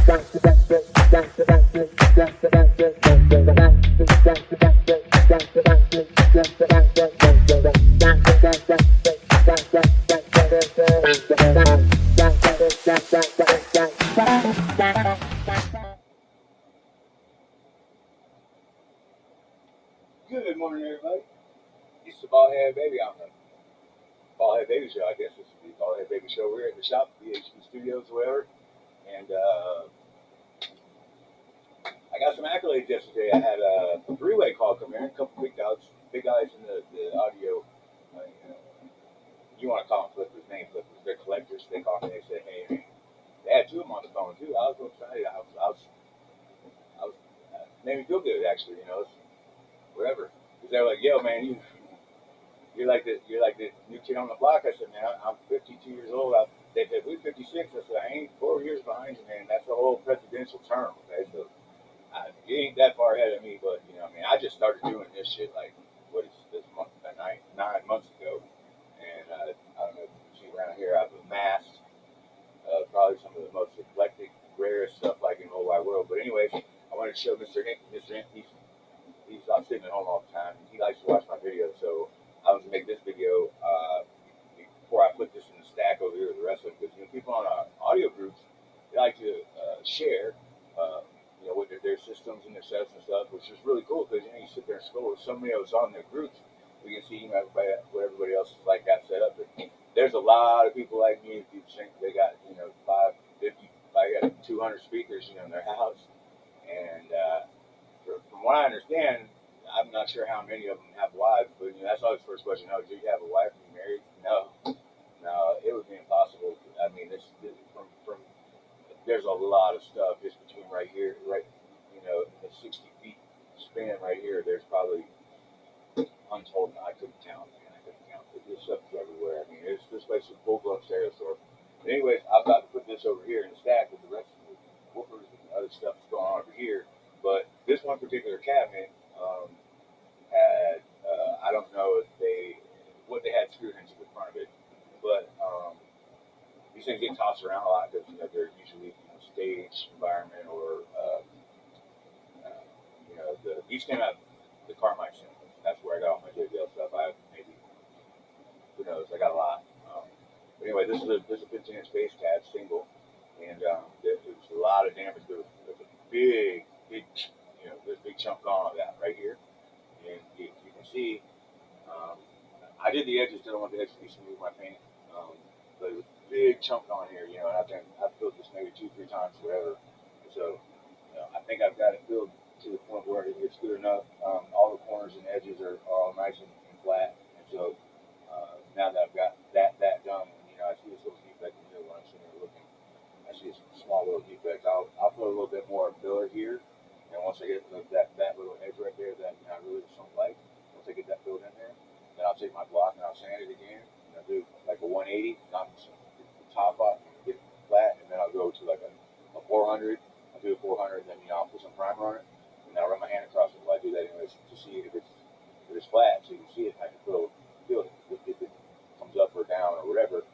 Good morning, everybody. It's the Bald Baby on the Bald Baby Show. I guess this is the Bald Baby Show. We're at the shop, bHb Studios, or whatever. And I got some accolades yesterday. I had a three-way call come in, a couple big guys in the audio. You know, you want to call them flippers, name flippers. They're collectors. They call me. They say, "Hey, man." They had two of them on the phone too. I was real excited. I was made me feel good actually. It's whatever. Because they were like, "Yo, man, you're like the new kid on the block." I said, "Man, I'm 52 years old." They said, "We're 56." I said, "I ain't 4 years behind you, man. That's the whole presidential term." Okay, so you ain't that far ahead of me, but I just started doing this shit like what is this month? 9 months ago, and I don't know if you see around here. I've amassed probably some of the most eclectic, rarest stuff like in the whole wide world. But anyways, I wanted to show Mr. Nick. Mr. Nick, he's sitting at home all the time. He likes to watch my videos, so I was to make this video before I put this in the stack over here with the rest of it. Because people on audio groups, they like to share, with their systems and their sets and stuff, which is really cool because you sit there and scroll with somebody else on their groups. We can see what everybody else is like got set up. But there's a lot of people like me. People think they got 550, I got 200 speakers, in their house, and from what I understand, I'm not sure how many of them have wives, but that's always the first question. Oh, do you have a wife? Are you married? No, no, it would be impossible. I mean, this from there's a lot of stuff just between right here, right, the 60 feet span right here. There's probably untold. I couldn't count, man. I couldn't count. This stuff is everywhere. I mean, this place is full blown stereo store. But anyways, I'm about to put this over here in the stack with the rest of the woofers and other stuff that's going on over here. But this one particular cabinet had I don't know if what they had screwed into the front of it, but these things get tossed around a lot because they're usually stage environment or these came out the Carmine Center. That's where I got all my JBL stuff. I have maybe who knows? I got a lot. But anyway, this is a 15-inch bass tab single, and there was a lot of damage. There was a big there's a big chunk gone on that right here, and you can see. Um, I did the edges, didn't want the edges to be smooth my paint, but it was a big chunk on here, and I've built this maybe 2, 3 times, whatever. So, I think I've got it built to the point where it's good enough. All the corners and edges are all nice and flat, and so now that I've got that done, I see this little defect in here when I'm sitting there looking. I see a small little defect. I'll put a little bit more filler here, and once I get that little edge right there that I really just don't like, once I get that filled in there, then I'll take my block and I'll sand it again, and I'll do like a 180, knock the top off, and get it flat, and then I'll go to like a 400. I'll do a 400, then I'll put some primer on it, and I'll run my hand across it while I do that anyways to see if it's flat, so you can see it. I can feel it if it comes up or down or whatever.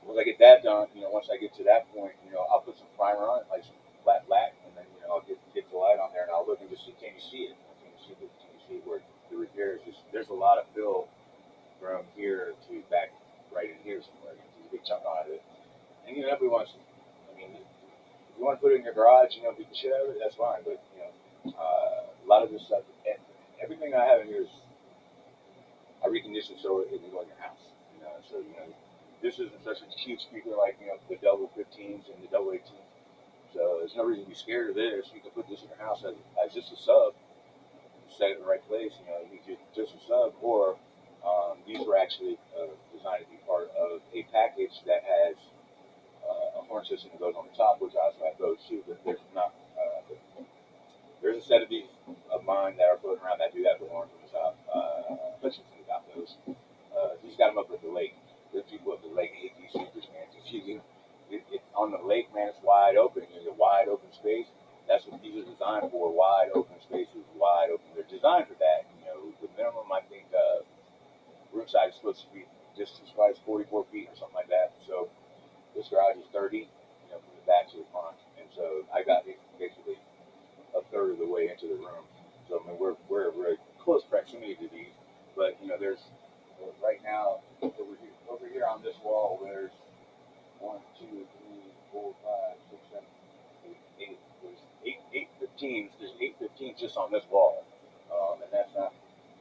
Once I get that done, once I get to that point, I'll put some primer on it, like some flat black, and then I'll get the light on there, and I'll look and just see, can you see it? Can you see where the repair is? There's a lot of fill from here to back right in here somewhere. There's a big chunk on it, and everybody wants. I mean, if you want to put it in your garage, beat the shit out of it, that's fine. But a lot of this stuff, everything I have in here is I reconditioned so it can go in your house. So this isn't such a huge speaker like the double 15s and the double 18s. So there's no reason to be scared of this. You can put this in your house as just a sub, set it in the right place. You can just a sub, or these were actually designed to be part of a package that has a horn system that goes on the top, which I also have those too. But there's not. There's a set of these of mine that are floating around that do have the horns on the top. Hutchinson got those. He's got them up at the lake. There's people at the lake hate these speakers, man. On the lake, man, it's wide open. There's a wide open space. That's what these are designed for. Wide open spaces, wide open. They're designed for that. The minimum I think room size is supposed to be distance wise 44 feet or something like that. So this garage is 30, from the back to the front, and so 815s. There's 815s just on this wall, and that's not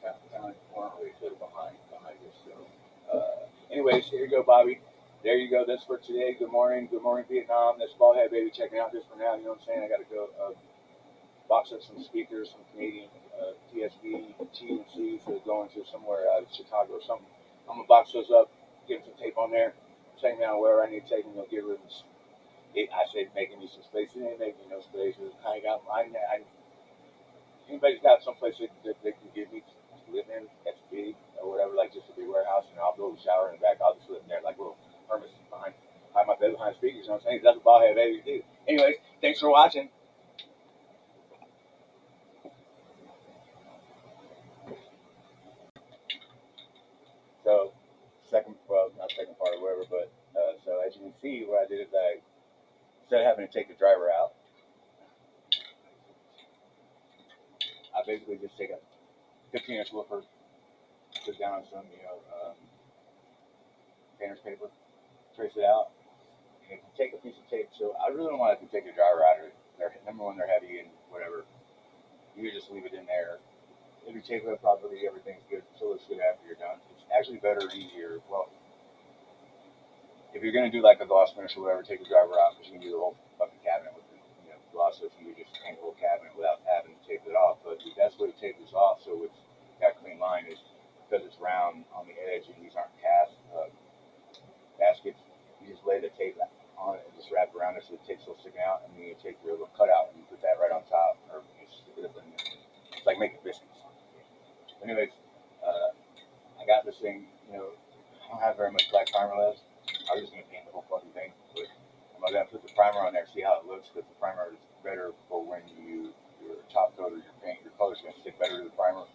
really behind you. So, anyways, here you go, Bobby. There you go. That's for today. Good morning, Vietnam. That's ballhead baby checking out just for now. You know what I'm saying? I got to go box up some speakers, some Canadian TSB, TNCs that are going to somewhere out of Chicago or something. I'm gonna box those up, get some tape on there, take them down wherever I need to take them. They'll get rid of them. I said making me some space. It ain't making no space. I got anybody's got someplace that they can give me to live in that's big or whatever, like just a big warehouse, and I'll build a shower in the back. I'll just live in there like little hermits behind my bed behind speakers. You know what I'm saying? That's what ballhead babies do. Anyways, thanks for watching. So, not second part or whatever, but so as you can see, what I did is instead of having to take the driver out, I basically just take a 15-inch woofer, put down some, painter's paper, trace it out, and if you take a piece of tape, so I really don't want to take the driver out of it. Number one, they're heavy and whatever. You just leave it in there. If you tape it up properly, everything's good, so it looks good after you're done. It's actually better and easier. Well, if you're gonna do like a gloss finish or whatever, take the driver out because you can do the whole fucking cabinet with the gloss. So if you just paint the whole cabinet without having to tape it off, but the best way to tape this off so it's got a clean line is because it's round on the edge and these aren't cast baskets. You just lay the tape on it and just wrap around it so the tape's still sticking out, and then you take your little cutout and you put that right on top, or you stick it up in there. It's like making biscuits. Anyways, I got this thing. I don't have very much black primer left. I was just gonna paint the whole fucking thing, but I'm gonna put the primer on there, see how it looks, because the primer is better for when your top coat or your paint, your color's gonna stick better to the primer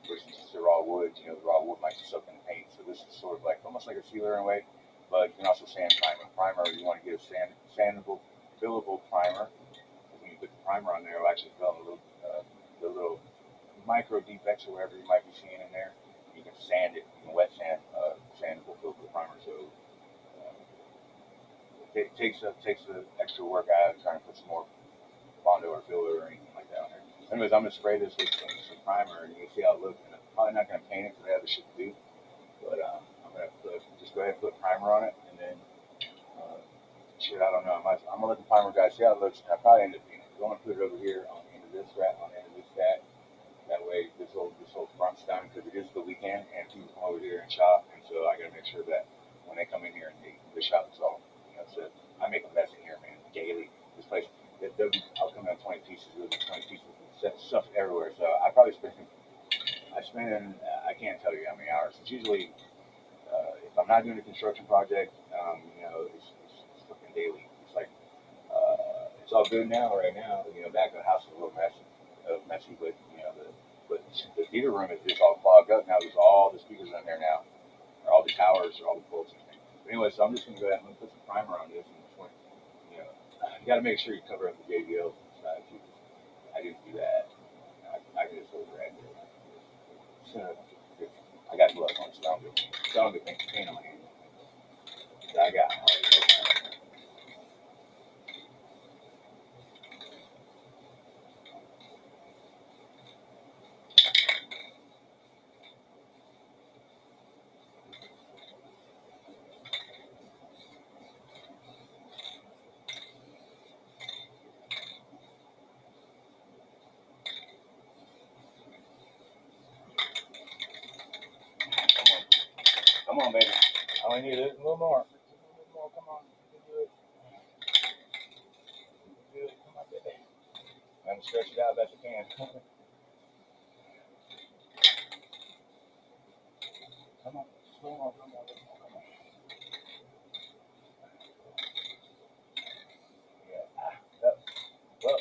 versus just the raw wood. The raw wood might just soak in the paint, so this is sort of like almost like a sealer in a way, but you can also sand primer. Primer, you want to get a sandable, fillable primer. When you put the primer on there, it'll actually fill in the little micro defects or whatever you might be seeing in there. You can sand it, you can wet sand, sandable fillable primer. So it takes the extra work out of trying to put some more Bondo or filler or anything like that on there. Anyways, I'm gonna spray this with some primer, and you can see how it looks. And I'm probably not gonna paint it because I have the shit to do, but I'm gonna just go ahead and put primer on it, and then I don't know. I'm gonna let the primer guy see how it looks. And I probably end up painting it. I'm gonna put it over here on the end of this rack, on the end of this stack. That way, this whole front's done because it is the weekend, and people come over here and shop, and so I gotta make sure that when they come in here and the shop is all. So I make a mess in here, man, daily. This place, I'll come in 20 pieces with 20 pieces of stuff everywhere. So I probably spend, I can't tell you how many hours. It's usually, if I'm not doing a construction project, it's fucking daily. It's like, it's all good now, right now. Back at the house is a little messy, but the theater room is just all clogged up now. There's all the speakers in there now, or all the towers, or all the bolts and things. But anyway, so I'm just gonna go ahead and put some primer on this, and you got to make sure you cover up the JBLs inside too. I didn't do that. I can just override it. So I got gloves on, so I don't get paint on my hand. I got. Come on, baby. I only need a little more. Come on. You can do it. You can do it. Come on, baby. I'm gonna stretch it out best I can. Come on. Come on. Come on. Yeah. Well,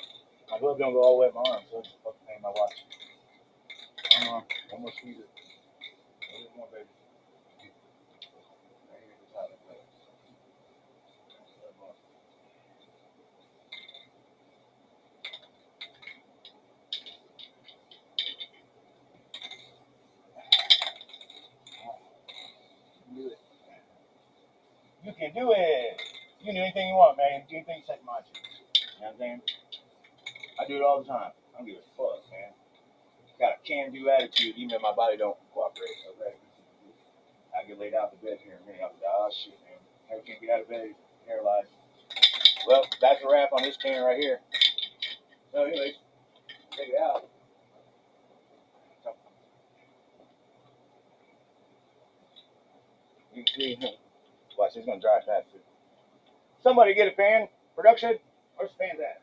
my glove don't go all the way up my arm, so it's fucking pain in my watch. Come on. One more squeeze it. A little more, baby. You can do it. You can do anything you want, man. Do anything you set your mind to. You know what I'm saying? I do it all the time. I don't give a fuck, man. Got a can-do attitude, even if my body don't cooperate. Okay. I get laid out in bed here in a minute. I'm like, oh shit, man. I can't get out of bed. Paralyzed. Well, that's a wrap on this can right here. So, anyways, check it out. You can see, watch, it's gonna dry fast too. Somebody get a fan. Production. Where's the fans at?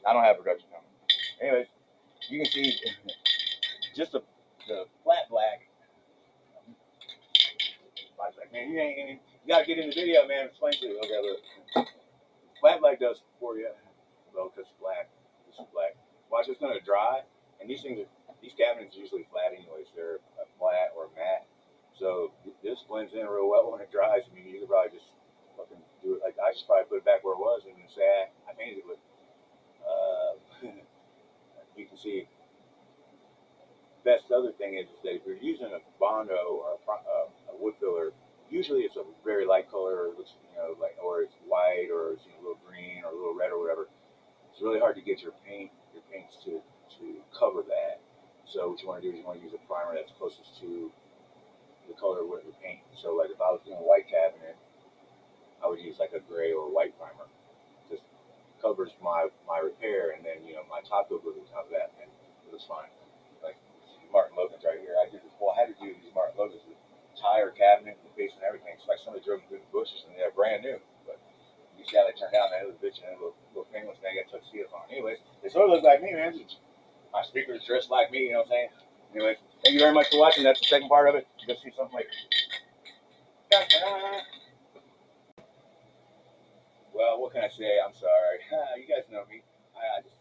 I don't have production coming. Anyways, you can see just the flat black. I was like, man, you gotta get in the video, man. Explain to you. Okay, look. Flat black does for you. Well, because black. This is black. Watch, it's gonna dry, and these cabinets are usually flat anyways. They're a flat or matte. So this blends in real well when it dries. I mean, you could probably just fucking do it. Like I should probably put it back where it was and then say, I painted it with. You can see. Best other thing is that if you're using a bondo or a wood filler, usually it's a very light color, or it looks, like, or it's white, or it's a little green, or a little red, or whatever. It's really hard to get your paints to cover that. So what you want to do is you want to use a primer that's closest to the color of what you're painting. So like if I was doing a white cabinet, I would use like a gray or white primer. Just covers my repair, and then my top coat goes on top of that, and it was fine. Like Martin Logan's right here. I had to do these Martin Logans with tire cabinet and the base and everything. It's like somebody drove through the bushes and they're brand new. But you see how they turned out, man. It was a bitch and little penguins, and they got tuxedos on. Anyways, they sort of look like me, man. My speakers dressed like me, you know what I'm saying? Anyways, thank you very much for watching. That's the second part of it. You'll see something later. Well, what can I say? I'm sorry. You guys know me. I just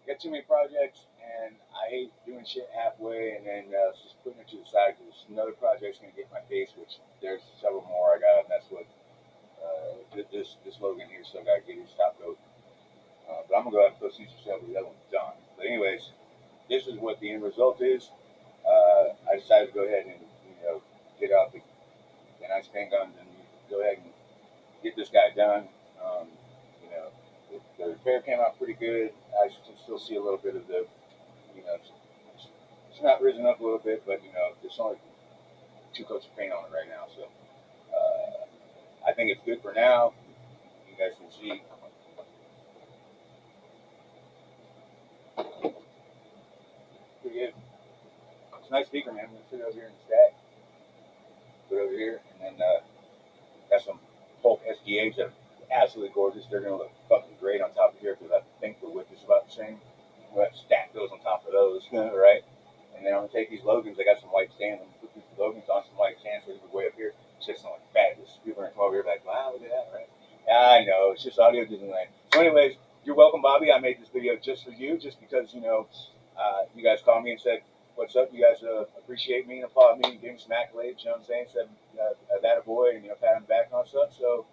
got too many projects, and I hate doing shit halfway and then just putting it to the side because another project's gonna get my face, which there's several more I gotta mess with. This Logan here still gotta get his top coat, but I'm gonna go ahead and proceed to sell the other one's done. But anyways, this is what the end result is. I decided to go ahead and get out the nice paint guns and go ahead and get this guy done. Um, you know, the repair came out pretty good. I can still see a little bit of it's not risen up a little bit, but there's only 2 coats of paint on it right now, so I think it's good for now. You guys can see. Pretty good. It's a nice speaker, man. I'm gonna sit over here in the stack. Put it over here, and then got some Polk SDAs that are absolutely gorgeous. They're gonna look fucking great on top of here because I think the width is about the same. We'll have to stack those on top of those, right? And then I'm gonna take these Logans. I got some white stands. I'm gonna put these Logans on some white stands so they can way up here. It's just like fabulous. People are gonna come over here like, wow, look at that, right? Yeah, I know. It's just audio Disneyland. So, anyways, you're welcome, Bobby. I made this video just for you, just because you guys called me and said, "What's up?" You guys appreciate me and applaud me and give me some accolades. You know what I'm saying? Said that a boy and pat him back on stuff. So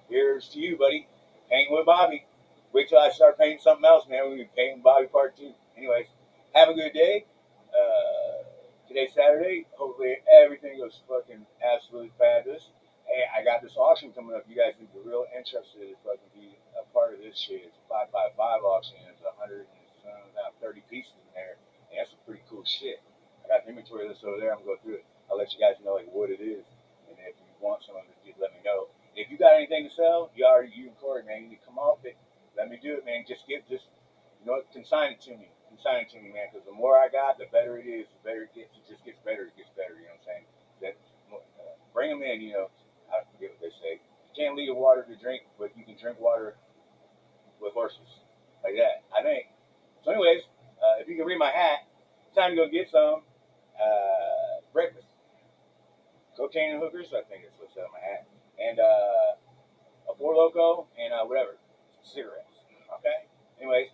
here's to you, buddy. Painting with Bobby. Wait till I start painting something else, man. We're gonna be painting Bobby Part 2. Anyways, have a good day. Today's Saturday. Hopefully everything goes fucking absolutely fabulous. Hey, I got this auction coming up. You guys would be real interested to fucking be a part of this shit. It's a 5x5 auction. It's 130 pieces in there. And that's some pretty cool shit. I got inventory list over there. I'm gonna go through it. I'll let you guys know like what it is. And if you want some of it, just let me know. If you got anything to sell, you and Corey, man, you need to come off it. Let me do it, man. Consign it to me. Consign it to me, man. Because the more I got, the better it is. The better it gets. It just gets better. It gets better. You know what I'm saying? Bring them in. I forget what they say. You can't leave water to drink, but you can drink water with horses, like that. I think. So, anyways, if you can read my hat, it's time to go get some breakfast. Cocaine and hookers, I think it's what's on my hat. And a Four Loco and whatever, cigarettes. Okay? Anyways,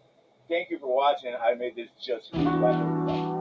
thank you for watching. I made this just for you.